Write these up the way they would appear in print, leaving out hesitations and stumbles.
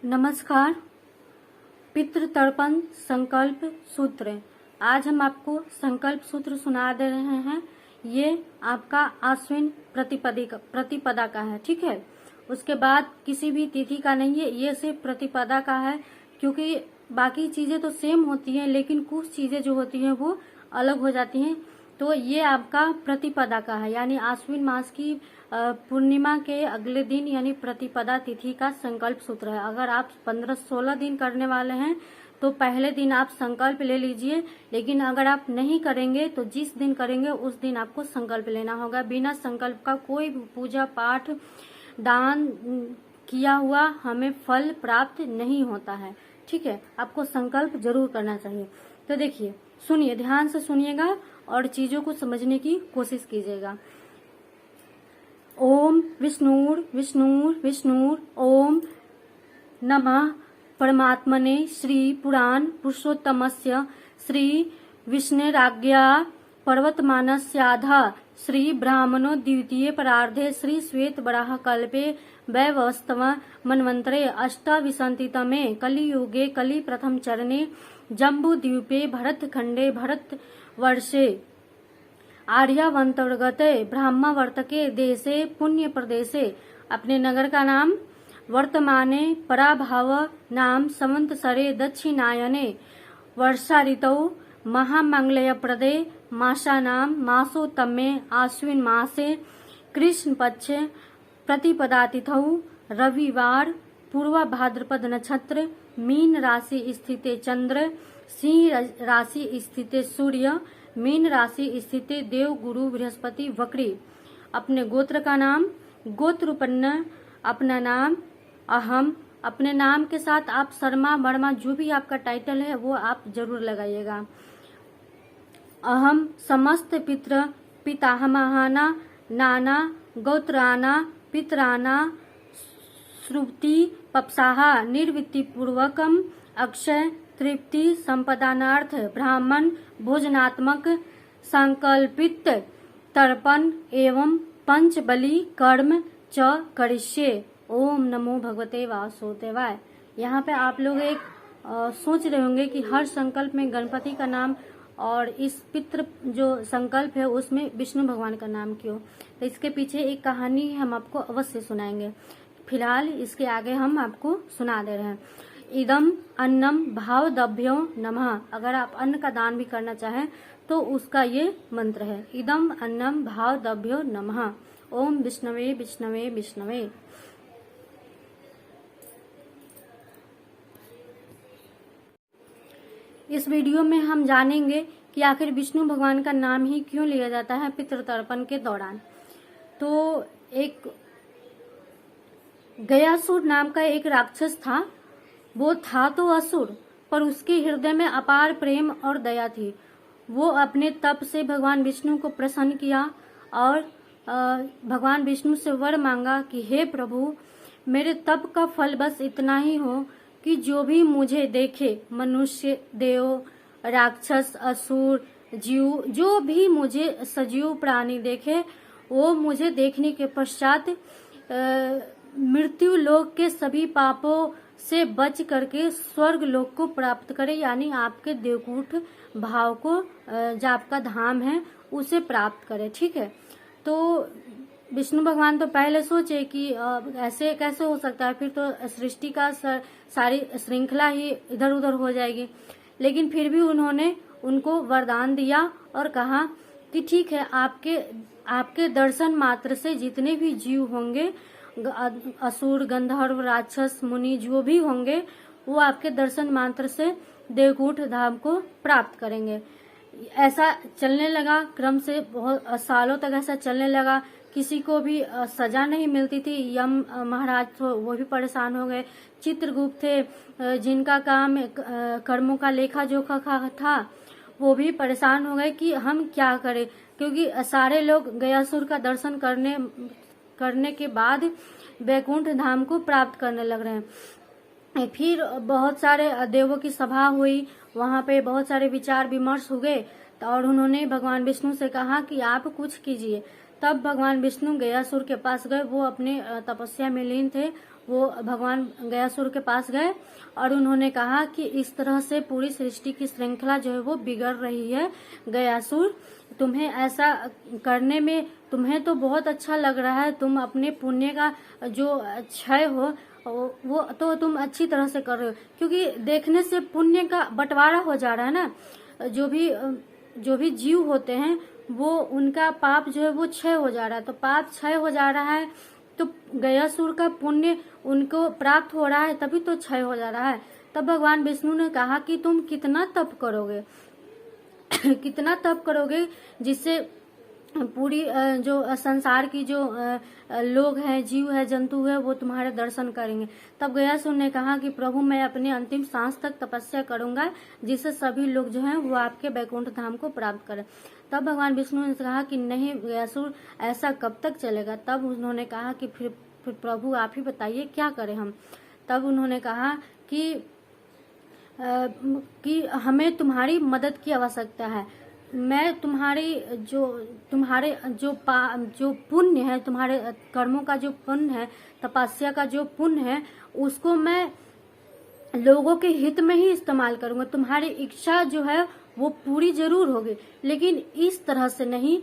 नमस्कार। पितृतर्पण संकल्प सूत्र। आज हम आपको संकल्प सूत्र सुना दे रहे हैं। ये आपका आश्विन प्रतिपदा का है, ठीक है। उसके बाद किसी भी तिथि का नहीं है, ये सिर्फ प्रतिपदा का है। क्योंकि बाकी चीजें तो सेम होती हैं, लेकिन कुछ चीजें जो होती हैं वो अलग हो जाती हैं। तो ये आपका प्रतिपदा का है, यानी आश्विन मास की पूर्णिमा के अगले दिन यानी प्रतिपदा तिथि का संकल्प सूत्र है। अगर आप 15-16 दिन करने वाले हैं तो पहले दिन आप संकल्प ले लीजिए, लेकिन अगर आप नहीं करेंगे तो जिस दिन करेंगे उस दिन आपको संकल्प लेना होगा। बिना संकल्प का कोई भी पूजा पाठ दान किया हुआ हमें फल प्राप्त नहीं होता है, ठीक है। आपको संकल्प जरूर करना चाहिए। तो देखिए, सुनिए, ध्यान से सुनिएगा और चीजों को समझने की कोशिश कीजिएगा। ओम विष्णुर विष्णुर विष्णुर ओम नमः परमात्मने श्री पुराण पुरुषोत्तमस्य श्री विष्णुराज्ञा पर्वतमानस्याधा श्री ब्राह्मणो द्वितीय परार्धे श्री श्वेत बराह कल्पे वैवस्तव मन्वंतरे अष्टाविंशतितमे कलियुगे कलि प्रथम चरणे जम्बूद्वीपे भरतखंडे भरतवर्षे आर्यावंतर्गते ब्राह्मवर्तके देशे पुण्य प्रदेशे। अपने नगर का नाम वर्तमाने पराभाव नाम संवत्सरे दक्षिणायने वर्षा ऋतौ महामंगलप्रदे मासानाम मासोत्तमे आश्विन मासे कृष्ण पक्ष प्रतिपदा तिथौ रविवार पूर्व भाद्रपद नक्षत्र मीन राशि स्थित चंद्र सिंह राशि स्थित सूर्य मीन राशि स्थित देव गुरु बृहस्पति वक्री। अपने गोत्र का नाम गोत्रोपन्न। अपना नाम अहम। अपने नाम के साथ आप शर्मा वर्मा जो भी आपका टाइटल है वो आप जरूर लगाइएगा। अहम समस्त पितृ पितामहाना नाना गोत्राना पितराना श्रुति पप्साहा निर्वृत्ति पूर्वकम अक्षय तृप्ति संपदानार्थ ब्राह्मण भोजनात्मक संकल्पित तर्पण एवं पंच बलि कर्म च करिष्ये। ओम नमो भगवते वासुदेवाय। यहाँ पे आप लोग एक सोच रहे होंगे कि हर संकल्प में गणपति का नाम और इस पितृ जो संकल्प है उसमें विष्णु भगवान का नाम क्यों। तो इसके पीछे एक कहानी हम आपको अवश्य सुनाएंगे। फिलहाल इसके आगे हम आपको सुना दे रहे हैं। इदम अन्नम भावदभ्यो नमः। अगर आप अन्न का दान भी करना चाहें तो उसका ये मंत्र है, इदम अन्नम भावदभ्यो नमः। ओम विष्णवे विष्णवे विष्णवे। इस वीडियो में हम जानेंगे कि आखिर विष्णु भगवान का नाम ही क्यों लिया जाता है पितृतर्पण के दौरान। तो एक गयासुर नाम का एक राक्षस था। वो था तो असुर, पर उसके हृदय में अपार प्रेम और दया थी। वो अपने तप से भगवान विष्णु को प्रसन्न किया और भगवान विष्णु से वर मांगा कि हे प्रभु, मेरे तप का फल बस इतना ही हो कि जो भी मुझे देखे, मनुष्य देव राक्षस असुर जीव, जो भी मुझे सजीव प्राणी देखे, वो मुझे देखने के पश्चात मृत्यु लोक के सभी पापों से बच करके स्वर्ग लोक को प्राप्त करे, यानी आपके देवकूट भाव को जो आपका धाम है उसे प्राप्त करे, ठीक है। तो विष्णु भगवान तो पहले सोचे कि ऐसे कैसे हो सकता है, फिर तो सृष्टि का सारी श्रृंखला ही इधर उधर हो जाएगी। लेकिन फिर भी उन्होंने उनको वरदान दिया और कहा कि ठीक है, आपके दर्शन मात्र से जितने भी जीव होंगे, असुर गंधर्व राक्षस मुनि जो भी होंगे, वो आपके दर्शन मात्र से देवकूट धाम को प्राप्त करेंगे। ऐसा चलने लगा, क्रम से बहुत सालों तक ऐसा चलने लगा। किसी को भी सजा नहीं मिलती थी। यम महाराज तो वो भी परेशान हो गए। चित्रगुप्त थे, जिनका काम कर्मों का लेखा जोखा था, वो भी परेशान हो गए कि हम क्या करें, क्योंकि सारे लोग गयासुर का दर्शन करने के बाद वैकुंठ धाम को प्राप्त करने लग रहे हैं। फिर बहुत सारे देवों की सभा हुई, वहां पे बहुत सारे विचार विमर्श हुए और उन्होंने भगवान विष्णु से कहा कि आप कुछ कीजिए। तब भगवान विष्णु गयासुर के पास गए। वो अपने तपस्या में लीन थे। वो भगवान गयासुर के पास गए और उन्होंने कहा कि इस तरह से पूरी सृष्टि की श्रृंखला जो है वो बिगड़ रही है। गयासुर, तुम्हें ऐसा करने में तुम्हें तो बहुत अच्छा लग रहा है, तुम अपने पुण्य का जो क्षय हो वो तो तुम अच्छी तरह से कर रहे हो, क्योंकि देखने से पुण्य का बंटवारा हो जा रहा है ना। जो भी जीव होते हैं वो उनका पाप जो है वो क्षय हो जा रहा है, तो पाप क्षय हो जा रहा है तो गयासुर का पुण्य उनको प्राप्त हो रहा है, तभी तो क्षय हो जा रहा है। तब भगवान विष्णु ने कहा कि तुम कितना तप करोगे कितना तप करोगे जिससे पूरी जो संसार की जो लोग हैं, जीव है, जंतु है, वो तुम्हारे दर्शन करेंगे। तब गयासुर ने कहा कि प्रभु मैं अपने अंतिम सांस तक तपस्या करूंगा जिससे सभी लोग जो हैं वो आपके बैकुंठ धाम को प्राप्त करें। तब भगवान विष्णु ने कहा कि नहीं गयासुर, ऐसा कब तक चलेगा। तब उन्होंने कहा कि फिर प्रभु आप ही बताइए क्या करें हम। तब उन्होंने कहा कि हमें तुम्हारी मदद की आवश्यकता है। मैं तुम्हारे जो पुण्य है, तुम्हारे कर्मों का जो पुण्य है, तपस्या का जो पुण्य है, उसको मैं लोगों के हित में ही इस्तेमाल करूंगा। तुम्हारी इच्छा जो है वो पूरी जरूर होगी, लेकिन इस तरह से नहीं।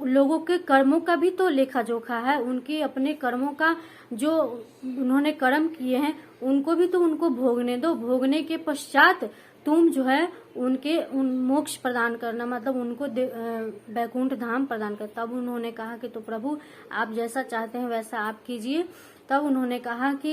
लोगों के कर्मों का भी तो लेखा जोखा है, उनके अपने कर्मों का जो उन्होंने कर्म किए हैं उनको भी तो उनको भोगने दो। भोगने के पश्चात तुम जो है उन मोक्ष प्रदान करना, मतलब उनको बैकुंठ धाम प्रदान कर। तब उन्होंने कहा कि तो प्रभु आप जैसा चाहते हैं वैसा आप कीजिए। तब उन्होंने कहा कि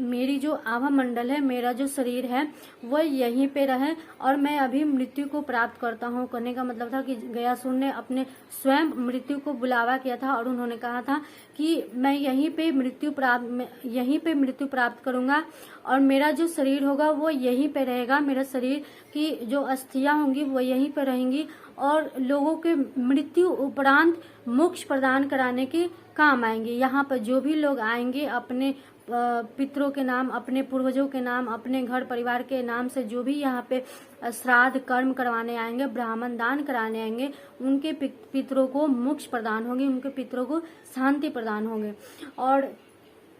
मेरी जो आभा मंडल है, मेरा जो शरीर है वह यहीं पे रहे और मैं अभी मृत्यु को प्राप्त करता हूँ। करने का मतलब था कि गयासुर ने अपने स्वयं मृत्यु को बुलावा किया था और उन्होंने कहा था कि मैं यहीं पे मृत्यु प्राप्त करूंगा और मेरा जो शरीर होगा वो यहीं पे रहेगा। मेरा शरीर की जो अस्थियां होंगी वो यहीं पे रहेंगी और लोगों के मृत्यु उपरांत मोक्ष प्रदान कराने के काम आएंगे। यहाँ पर जो भी लोग आएंगे अपने पितरों के नाम, अपने पूर्वजों के नाम, अपने घर परिवार के नाम से जो भी यहाँ पे श्राद्ध कर्म करवाने आएंगे, ब्राह्मण दान कराने आएंगे, उनके पितरों को मोक्ष प्रदान होगी, उनके पितरों को शांति प्रदान होंगे। और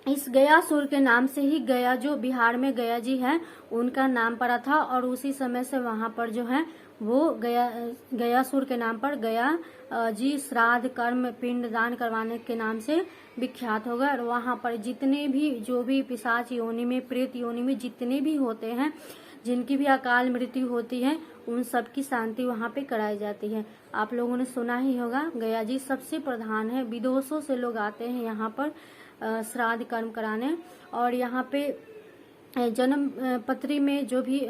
इस गयासुर के नाम से ही गया, जो बिहार में गया जी है, उनका नाम पड़ा था और उसी समय से वहां पर जो है वो गयासुर के नाम पर गया जी श्राद्ध कर्म पिंड दान करवाने के नाम से विख्यात हो गए। और वहां पर जितने भी जो भी पिशाच योनि में, प्रेत योनि में जितने भी होते हैं, जिनकी भी अकाल मृत्यु होती है, उन सब की शांति वहां पे कराई जाती है। आप लोगों ने सुना ही होगा, गया जी सबसे प्रधान है। विदेशों से लोग आते हैं यहाँ पर श्राद्ध कर्म कराने। और यहाँ पे जन्म पत्री में जो भी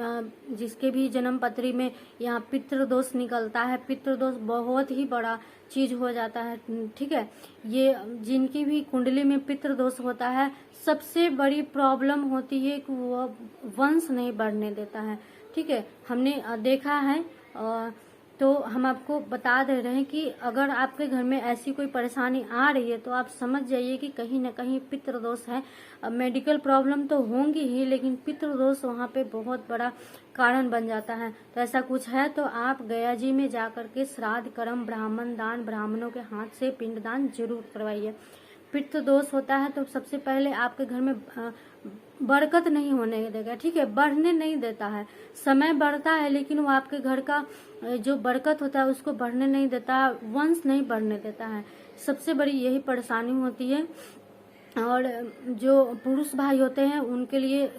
जिसके भी जन्म पत्री में यहाँ पितृदोष निकलता है, पितृदोष बहुत ही बड़ा चीज हो जाता है। ठीक है, ये जिनकी भी कुंडली में पितृदोष होता है, सबसे बड़ी प्रॉब्लम होती है कि वो वंश नहीं बढ़ने देता है। ठीक है, हमने देखा है। तो हम आपको बता दे रहे हैं कि अगर आपके घर में ऐसी कोई परेशानी आ रही है तो आप समझ जाइए कि कहीं ना कहीं पितृदोष है। मेडिकल प्रॉब्लम तो होंगी ही, लेकिन पितृदोष वहाँ पे बहुत बड़ा कारण बन जाता है। तो ऐसा कुछ है तो आप गया जी में जाकर के श्राद्ध कर्म ब्राह्मण दान, ब्राह्मणों के हाथ से पिंडदान जरूर करवाइए। पितृदोष होता है तो सबसे पहले आपके घर में बरकत नहीं होने देगा। ठीक है, बढ़ने नहीं देता है। समय बढ़ता है लेकिन वो आपके घर का जो बरकत होता है उसको बढ़ने नहीं देता, वंश नहीं बढ़ने देता है। सबसे बड़ी यही परेशानी होती है। और जो पुरुष भाई होते हैं उनके लिए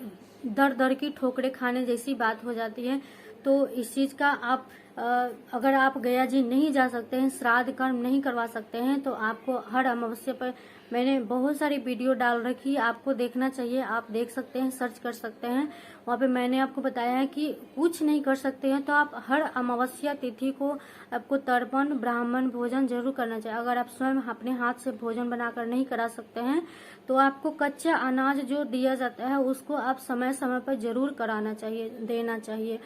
दर दर की ठोकरें खाने जैसी बात हो जाती है। तो इस चीज का आप अगर आप गया जी नहीं जा सकते हैं, श्राद्ध कर्म नहीं करवा सकते हैं, तो आपको हर अमावस्या पर मैंने बहुत सारी वीडियो डाल रखी है, आपको देखना चाहिए। आप देख सकते हैं, सर्च कर सकते हैं, वहाँ पे मैंने आपको बताया है कि कुछ नहीं कर सकते हैं तो आप हर अमावस्या तिथि को आपको तर्पण ब्राह्मण भोजन जरूर करना चाहिए। अगर आप स्वयं अपने हाथ से भोजन बनाकर नहीं करा सकते हैं तो आपको कच्चा अनाज जो दिया जाता है उसको आप समय समय पर जरूर कराना चाहिए, देना चाहिए।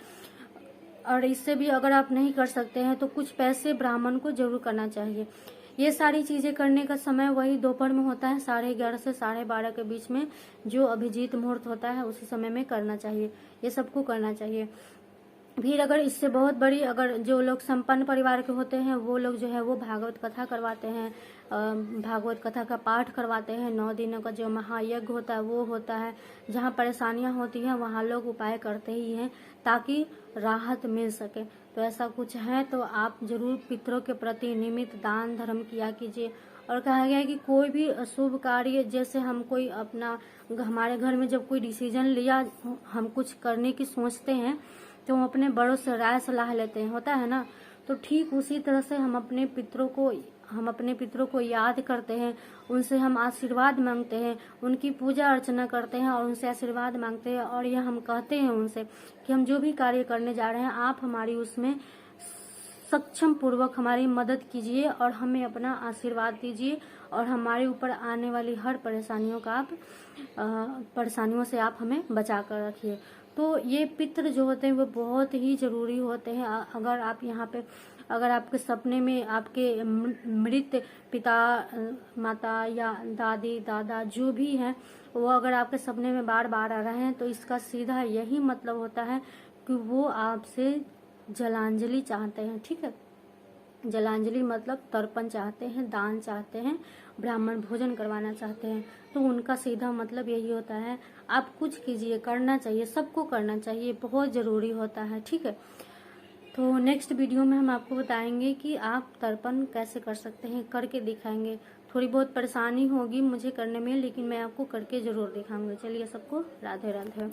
और इससे भी अगर आप नहीं कर सकते हैं तो कुछ पैसे ब्राह्मण को जरूर करना चाहिए। ये सारी चीजें करने का समय वही दोपहर में होता है, 11:30 से 12:30 के बीच में जो अभिजीत मुहूर्त होता है उसी समय में करना चाहिए। ये सबको करना चाहिए। फिर अगर इससे बहुत बड़ी, अगर जो लोग संपन्न परिवार के होते हैं वो लोग जो है वो भागवत कथा करवाते हैं, भागवत कथा का पाठ करवाते हैं। 9 दिनों का जो महायज्ञ होता है वो होता है। जहाँ परेशानियां होती हैं वहाँ लोग उपाय करते ही हैं ताकि राहत मिल सके। तो ऐसा कुछ है तो आप जरूर पितरों के प्रति नियमित दान धर्म किया कीजिए। और कहा गया है कि कोई भी शुभ कार्य, जैसे हम कोई अपना हमारे घर में जब कोई डिसीजन लिया, हम कुछ करने की सोचते हैं तो हम अपने बड़ों से राय सलाह लेते हैं, होता है ना। तो ठीक उसी तरह से हम अपने पितरों को याद करते हैं, उनसे हम आशीर्वाद मांगते हैं, उनकी पूजा अर्चना करते हैं और उनसे आशीर्वाद मांगते हैं। और यह हम कहते हैं उनसे कि हम जो भी कार्य करने जा रहे हैं आप हमारी उसमें सक्षम पूर्वक हमारी मदद कीजिए और हमें अपना आशीर्वाद दीजिए और हमारे ऊपर आने वाली हर परेशानियों से आप हमें बचा कर रखिए। तो ये पितृ जो होते हैं वो बहुत ही जरूरी होते हैं। अगर आपके सपने में आपके मृत पिता माता या दादी दादा जो भी हैं वो अगर आपके सपने में बार बार आ रहे हैं तो इसका सीधा यही मतलब होता है कि वो आपसे जलांजलि चाहते हैं। ठीक है, जलांजलि मतलब तर्पण चाहते हैं, दान चाहते हैं, ब्राह्मण भोजन करवाना चाहते हैं। तो उनका सीधा मतलब यही होता है आप कुछ कीजिए, करना चाहिए, सबको करना चाहिए, बहुत ज़रूरी होता है। ठीक है, तो नेक्स्ट वीडियो में हम आपको बताएंगे कि आप तर्पण कैसे कर सकते हैं, करके दिखाएंगे। थोड़ी बहुत परेशानी होगी मुझे करने में, लेकिन मैं आपको करके ज़रूर दिखाऊंगी। चलिए सबको राधे राधे।